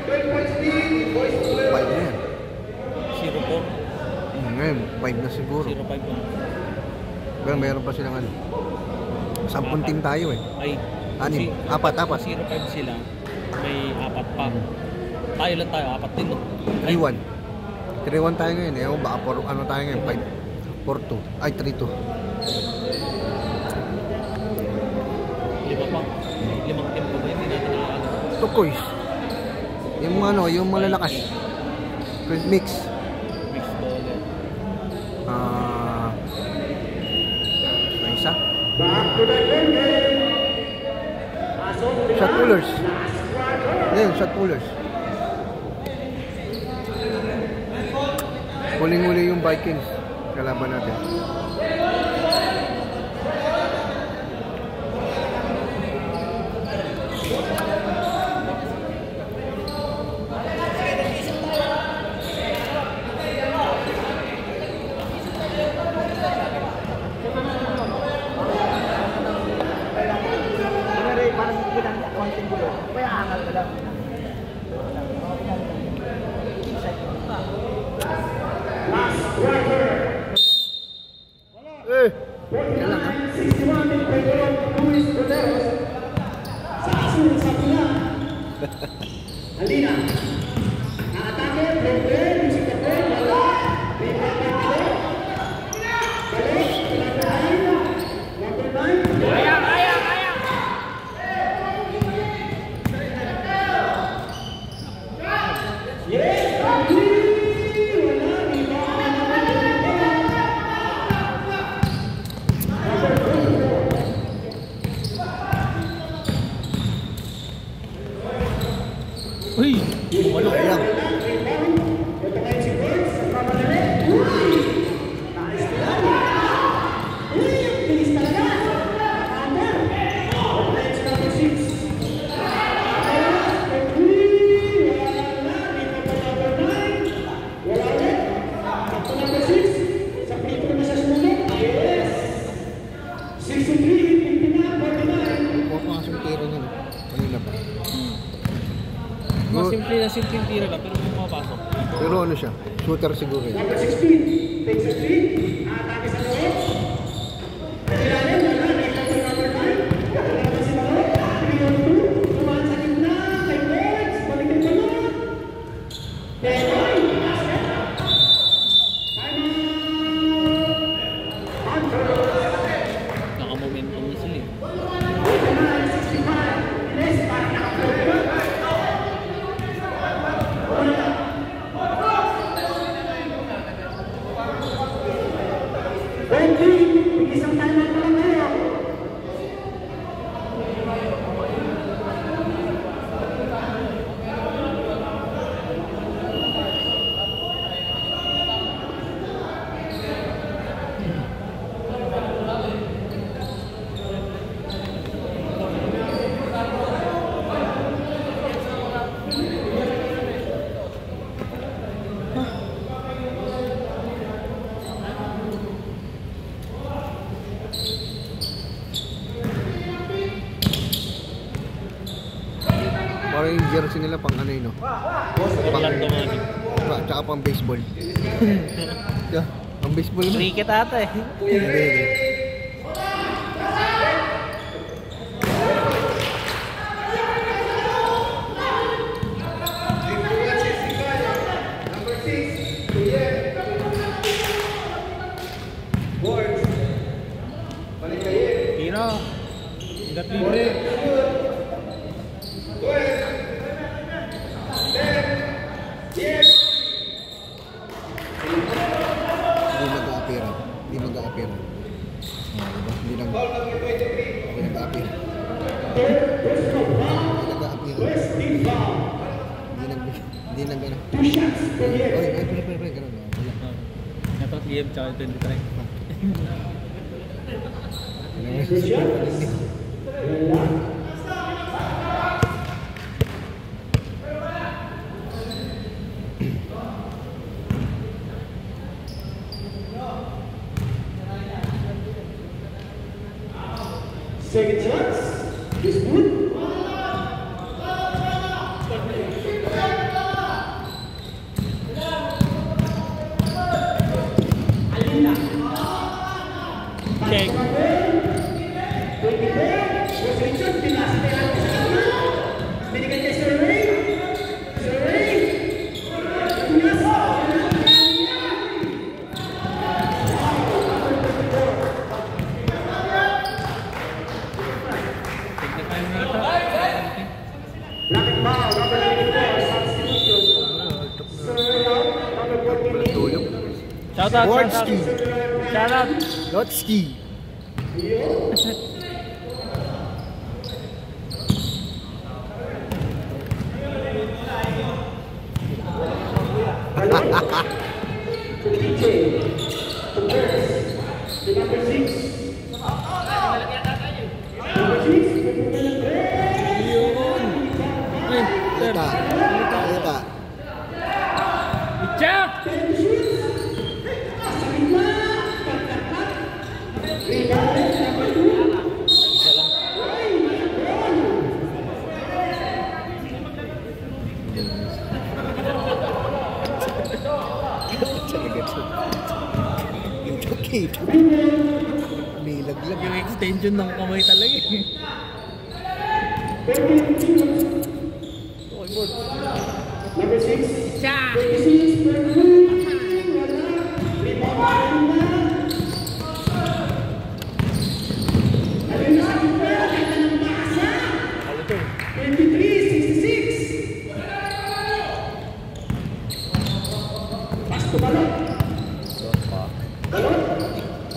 12 points lead. Boys to 5 na yan. 0-4. Ngayon, 5 na siguro. 0-5 pa. Pero mayroon pa silang ano. 10 team tayo eh. Ay. Anim. Si- Apat. 0-5 sila. May 4 pa. Tayo lang tayo. 4 din. No? 3-1. 3-1 tayo ngayon eh. Baka ano tayo ngayon? 4-2. Ay, 3-2. 5 pa. 5 team pa ba? Hindi natin nakakano. Tukoy. Yung ano, yung malalakas. Mix. Mixed ball yan. May isa. Back to the game. Pasok. Shot pullers. Yan, shot pullers. Huling-huli yung Vikings. Kalaban natin. Yan lang ha. 61 ni Pedro Luis Roderos. Sa asunod sa pula. Halina. Naatake, Pedro, music ka po, wala. Rima Pedro. Balik, number 9. Kaya! Yes, Pabli! Wala, Rima. umano. Sayang. Ito ngayon si Birds, sa pamadali. Nice to lang. Ang bilis talaga. Under. Open si number 6. Wala ulit. Sakto number 6. Sa free throw na sa sumunod. Yes. 63, 59, 49. Huwag mga sumpiro nun. Kanina pa. Mga simpleng tira lang, pero kung mapasok. Pero ano siya? Shooter siguro yun. Number 16, takes a three. Atake sa loob. Kailangan wala. Nakita ko number 9. Wala na si Malo. 3-on-2. Tumaan sa gitna. Kay Birds. Balikin mo na. Penoy. Basket. Time out. Naka-momentum na sila eh. 65. Ines, parang naka-float. Isang timer pa lang ngayon. Parang yung jersey nila pang ano yun, no? Orlando Magic. Tsaka pang baseball. Yeah, pang baseball naman. Cricket ata eh. Hindi. Tira. Got libre. Hindi mag-a-appear. Hindi mag-a-appear. Hindi nag-a-appear. Hindi nag-a-appear. Hindi nag-ano. Oy, pre, ganun. Wala. Ito, EM tsaka 23. Second shots. Is good. Alina. Check. 24. Was Richard pinasa kay Ate sa kanya. Binigay kay Sir Ray. Sir Ray. Pinasa. Lapit ball, number 94, substitution. Sir Ray, number 48. Tulog. Shout out, Wardski. Shout out. Lotski. To DJ, to Burns, to number 6. Number 6, Ay, sir. Kita. Check! Kita. May laglag. Yung extension ng kamay talaga eh. Number 6. Cha! 26,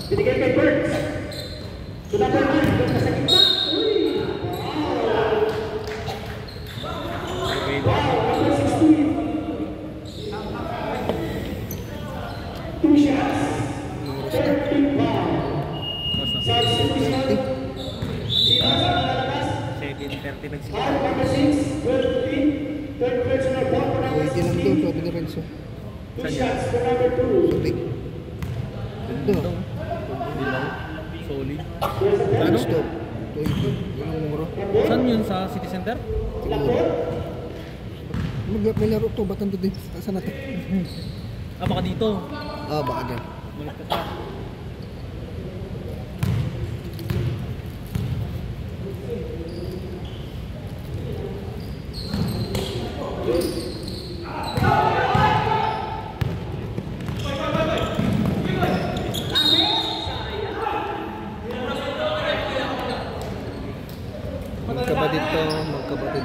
binigay kay Birds. To number 9, doon ka sa gitna. Uy! Wow, number 16. 20 lang daw, sabi ni Renzo. Saan yan? Sabi. Ganda. Hindi lang. Solid. Ano? Stop. 20. Yun ang mura. Saan yun? Sa City Center? Siguro. May laro to, ba't nandun din? Saan natin? Ah, baka dito. Ah, baka dyan. Balik ka sa. Magkapatid to, magkapatid.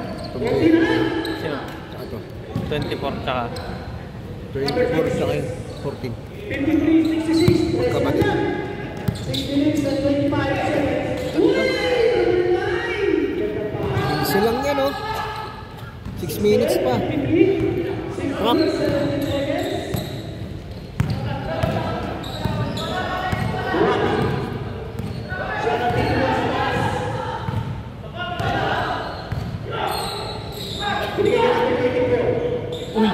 Sino? Saka to. 24 tsaka. 24 saka yun. 14. 53-66. Magkapatid. 6 minutes and 25 seconds. Isa lang yan, oh. 6 minutes pa. Trap. Uy!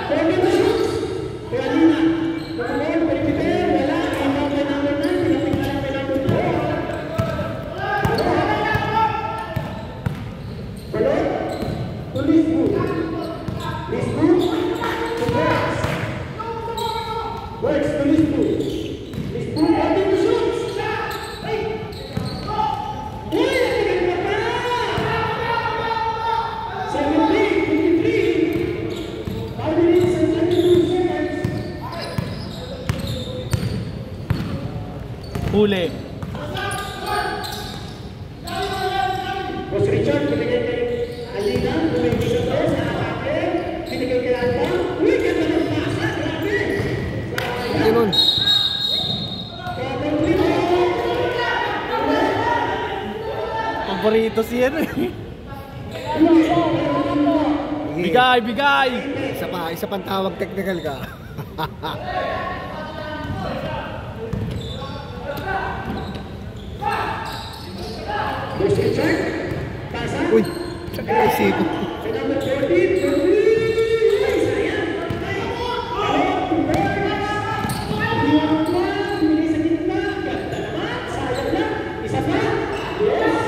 Huli. Boss Richard, binigay kay Alina, binigay sa to, sa atake, binigay kay Alba. Uy, ganda ng pasa, grabe! Hindi nun. Paborito siya eh. Bigay, bigay! Isa pang tawag technical ka. Boss Richard, pasa. Uy, sakit na isipo. Sa number 14, sayang. Binigay sa gitna, ganda naman, sayang lang. Isa pa, yes.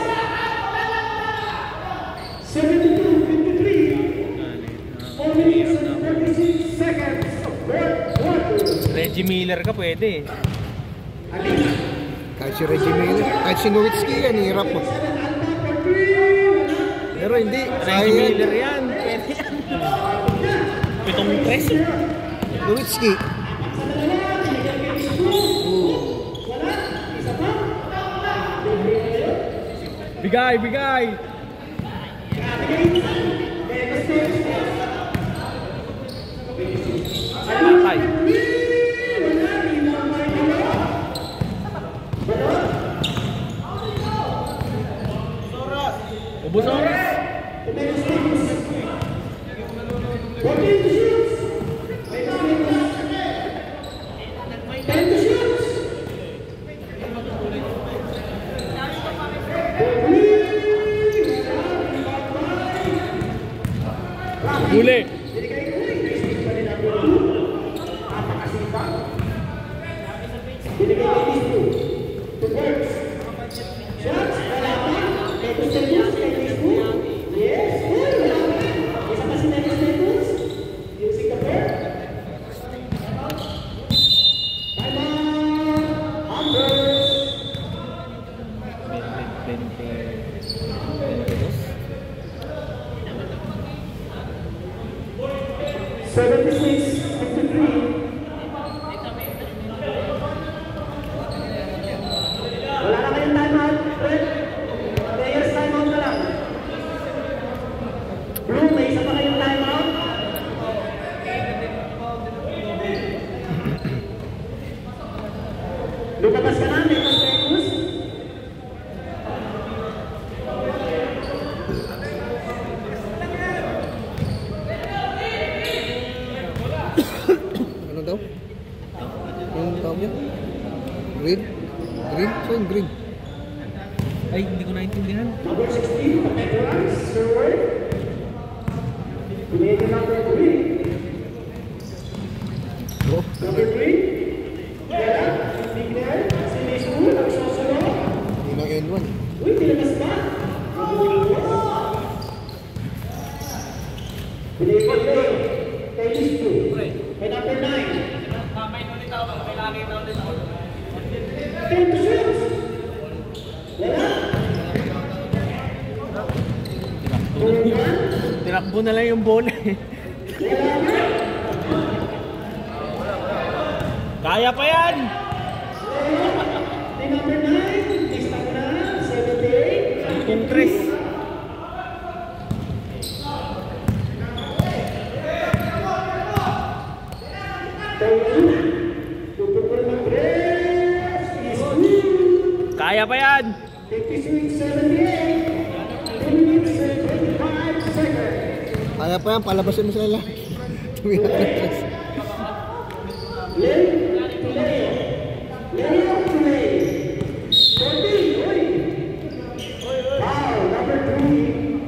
72-53, 4 minutes and 46 seconds of fourth quarter. Reggie Miller ka pwede. Alina. Kahit si Reggie Miller, kahit si Nowitzki yan, hirap mo. Pero hindi, Reggie Miller yan. Pwede yan. 7 preso. Nowitzki. Bigay, bigay! Patay. Ubus oras. Huli. Wala na kayong timeout, Fred. Players timeout na lang. Blue, may isa pa kayong timeout. Lumabas ka na, may consecutive. Ano daw? Yung tawag niya? Green? Green? Saan green? Ay, hindi ko naintindihan. Number 16, Patek Runs, Sir Word. Pinili number 3. Takbo na lang yung bola eh. Kaya pa yan! The number 9, lista ko na, 78. Kung Chris. Kaya pa yan! 56-78. 2 minutes and 25 seconds. Kaya pa yan, palabasin mo sila. Tumiyak na tres. Leo to Leo. 14, oy. Foul, number 3.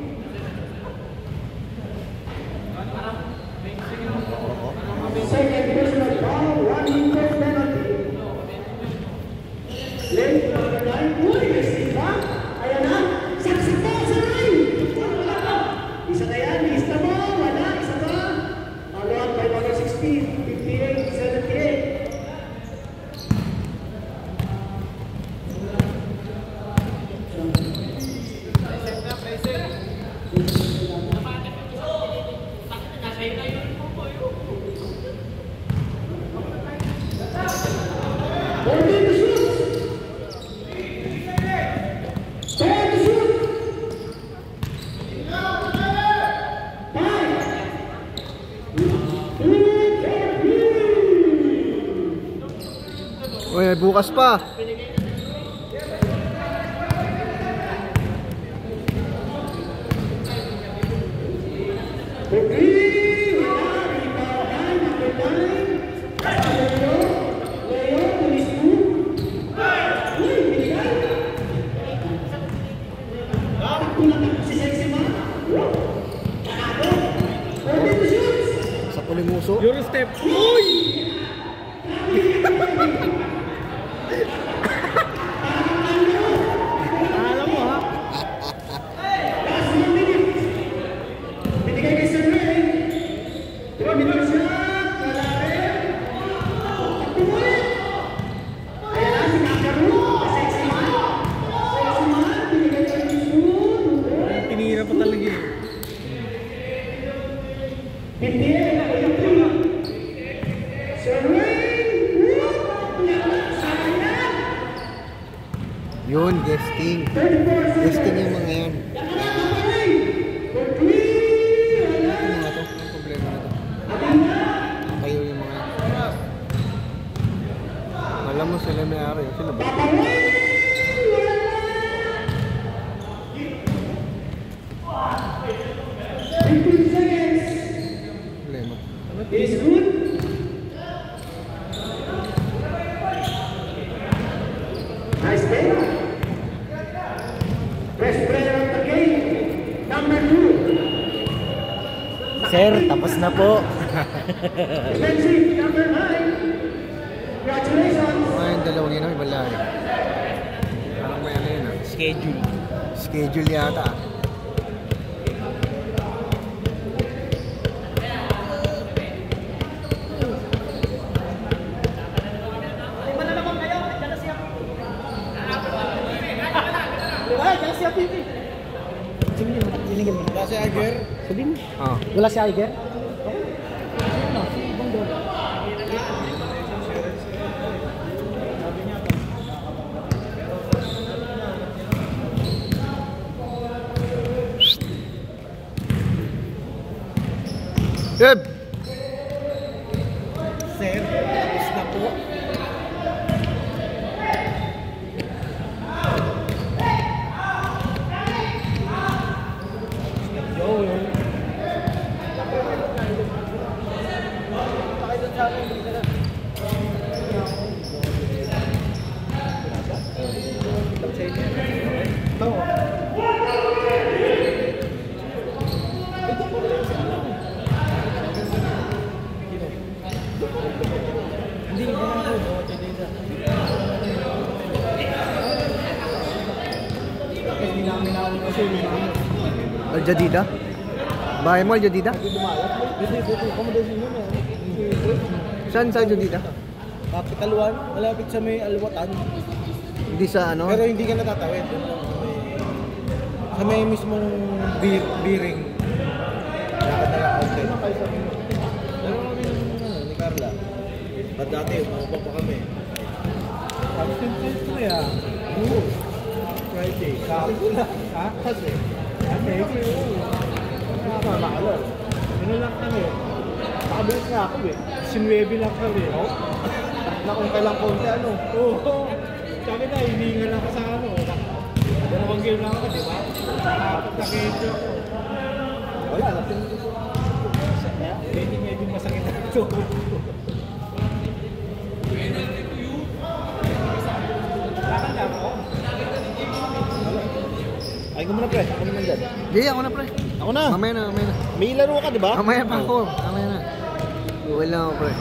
Second personal foul, 1 minute penalty. Leo, number 9. Uy, mistake ba? Ayan na. Saksak na, saray. Isa na yan, lista mo. Wala, isa pa. Follow up by number 16, 58-78. Fourteen to shoot. 10 to shoot. 5. Uy, bukas pa. Sa pulimuso. Euro step. Uy! Alam mo ha? Binigay kay Sir Ray. Diba, binigay siya. Kalari. Tumulit. Ayan na, si Kakaru. Sexy man. Sexy man. Binigay kay Sir. Tinira pa talaga eh. Hindi. Sir Ray. Sayang. Yun, guesting. 34 Guesting yung mga yan. for 3. Ano nga to? Ang problema na to. Kayo yung mga yan. Alam mo sila may araw. Sila ba? Problema. Is good. Nice play. Best player of the game, number 2. Sir, tapos na po. Defensive, number 9. Congratulations. Mga yung dalawang yun, iba lang. Parang may ano yun ah. Schedule. Schedule yata ah. Wala si Iger? Sabihin mo. Ah. Wala si Iger? Yep! Sir, tapos na po. Hindi ba na ako? Kasi minamin kasi Al Jadida? Bahay mo Al Jadida? Saan sa Al Jadida? Capital 1, malapit sa may Alwatan. Hindi sa ano? Pero hindi ka natatawid. Sa may mismong biring. Dati, umabang pa kami. Absent tayo ito ah. Oo. Friday. Kasi ko lang. Ha? Kasi? Kasi ko yun. Nakakaalala. Ano lang kami. Nakabalik nga ako eh. 19 lang kami. Oh? Na kung kailang konti ano. Oo. Sabi na, hiningan ako sa ano. Dalawang game lang ako, di ba? Nakapagkakito ako. Wala, lasing ko. Medyo masakit na ito. Nakakala ako. Ay, ko muna pre. Ako naman dyan. Hindi, ako na pre. Ako na. Mamaya na. May laro ka, di ba? Mamaya pa ako. Mamaya na. Uwi lang ako pre.